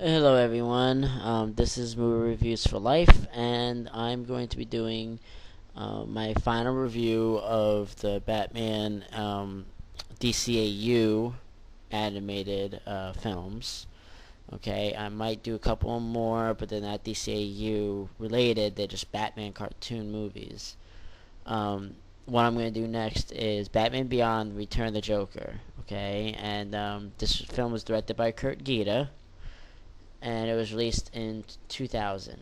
Hello, everyone. This is Movie Reviews for Life, and I'm going to be doing my final review of the Batman DCAU animated films. Okay, I might do a couple more, but they're not DCAU related, they're just Batman cartoon movies. What I'm going to do next is Batman Beyond Return of the Joker. Okay, and this film was directed by Curt Geda, and it was released in 2000.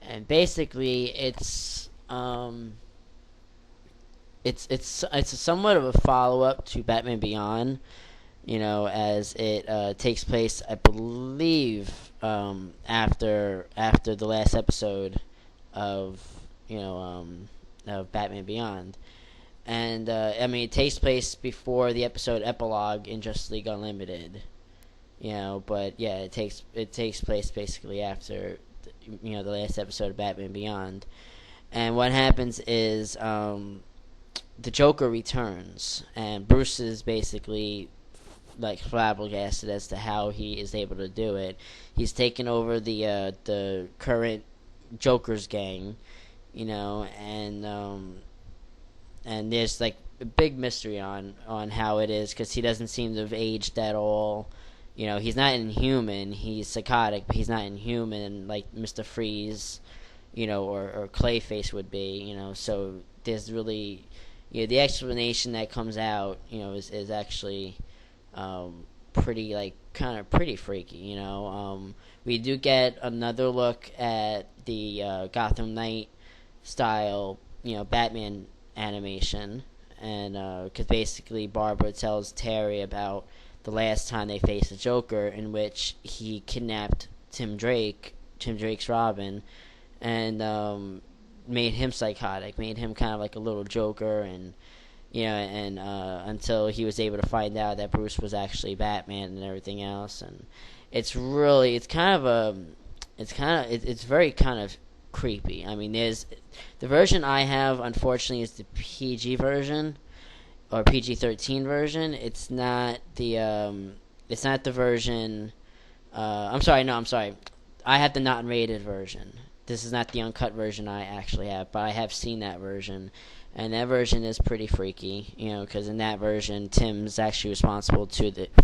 And basically, it's somewhat of a follow up to Batman Beyond. As it takes place, I believe, after the last episode of of Batman Beyond. And it takes place before the episode epilogue in Justice League Unlimited. But yeah, it takes place basically after the last episode of Batman Beyond. And what happens is the Joker returns, and Bruce is basically like flabbergasted as to how he is able to do it. He's taken over the current Joker's gang, and there's like a big mystery on how it is, because he doesn't seem to have aged at all. He's not inhuman. He's psychotic, but he's not inhuman like Mr. Freeze, or Clayface would be. So there's really, the explanation that comes out, is actually pretty, like, kind of pretty freaky. We do get another look at the Gotham Knight style, Batman animation, and because basically Barbara tells Teri about the last time they faced the Joker, in which he kidnapped Tim Drake's Robin, and made him psychotic, made him kind of like a little Joker, and until he was able to find out that Bruce was actually Batman and everything else. And it's really, it's very kind of creepy. There's the version I have, unfortunately, is the PG version, or PG-13 version. It's not the version. I'm sorry. I have the not rated version. This is not the uncut version I actually have, but I have seen that version, and that version is pretty freaky. Because in that version, Tim's actually responsible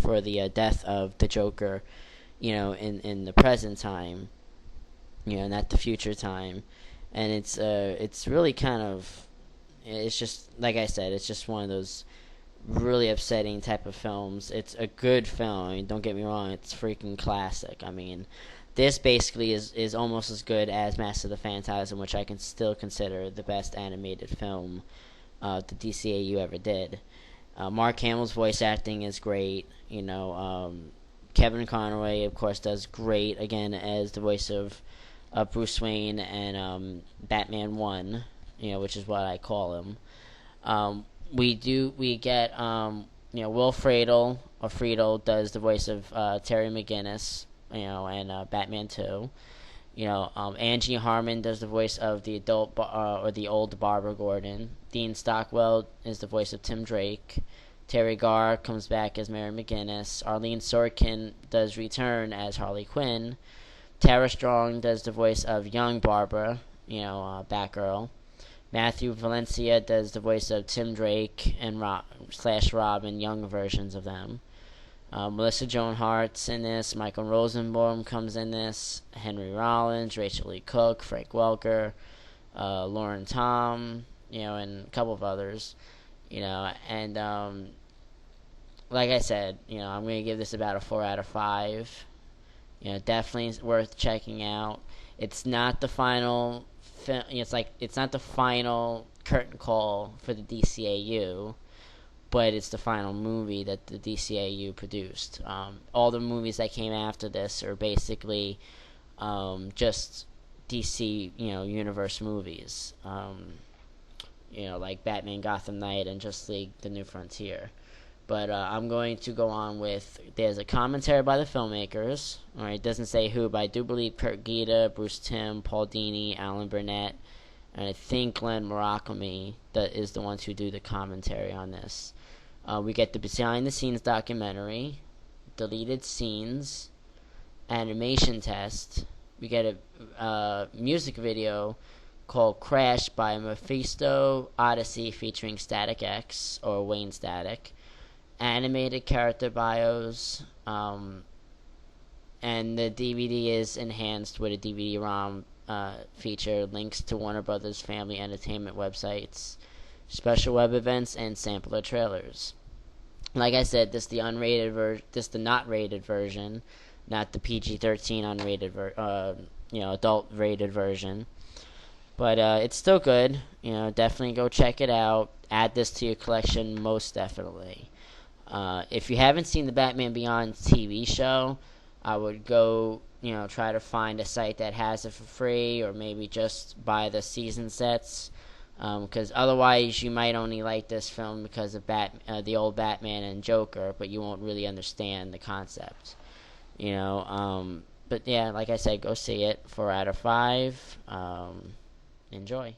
for the death of the Joker. In the present time. Not the future time, and it's really kind of. It's just, like I said, it's just one of those really upsetting type of films. It's a good film. Don't get me wrong. It's freaking classic. This basically is almost as good as Master of the Phantasm, which I can still consider the best animated film the DCAU ever did. Mark Hamill's voice acting is great. Kevin Conroy, of course, does great, again, as the voice of Bruce Wayne and Batman 1. Which is what I call him. We get Will Friedle does the voice of Terry McGinnis, and Batman 2. Angie Harmon does the voice of the adult or the old Barbara Gordon. Dean Stockwell is the voice of Tim Drake. Terry Garr comes back as Mary McGinnis. Arleen Sorkin does return as Harley Quinn. Tara Strong does the voice of young Barbara, Batgirl. Mathew Valencia does the voice of Tim Drake and Robin, young versions of them. Melissa Joan Hart's in this. Michael Rosenbaum comes in this. Henry Rollins, Rachel Lee Cook, Frank Welker, Lauren Tom, and a couple of others. And like I said, I'm going to give this about a 4 out of 5. Definitely worth checking out. It's not the final. It's not the final curtain call for the DCAU, but it's the final movie that the DCAU produced. All the movies that came after this are basically just DC, universe movies. Like Batman, Gotham Knight, and Justice League: The New Frontier. But I'm going to go on with, there's a commentary by the filmmakers. Alright, it doesn't say who, but I do believe Curt Geda, Bruce Timm, Paul Dini, Alan Burnett, and I think Glenn Murakami that is the ones who do the commentary on this. We get the behind-the-scenes documentary, deleted scenes, animation test, we get a music video called Crash by Mephisto Odyssey featuring Static X or Wayne Static, animated character bios, and the DVD is enhanced with a DVD-ROM feature, links to Warner Brothers Family Entertainment websites, special web events, and sampler trailers. Like I said, this the not rated version, not the PG-13 unrated adult rated version. But it's still good. Definitely go check it out. Add this to your collection, most definitely. If you haven't seen the Batman Beyond TV show, I would go, try to find a site that has it for free, or maybe just buy the season sets. Because otherwise, you might only like this film because of the old Batman and Joker, but you won't really understand the concept. But yeah, like I said, go see it. 4 out of 5. Enjoy.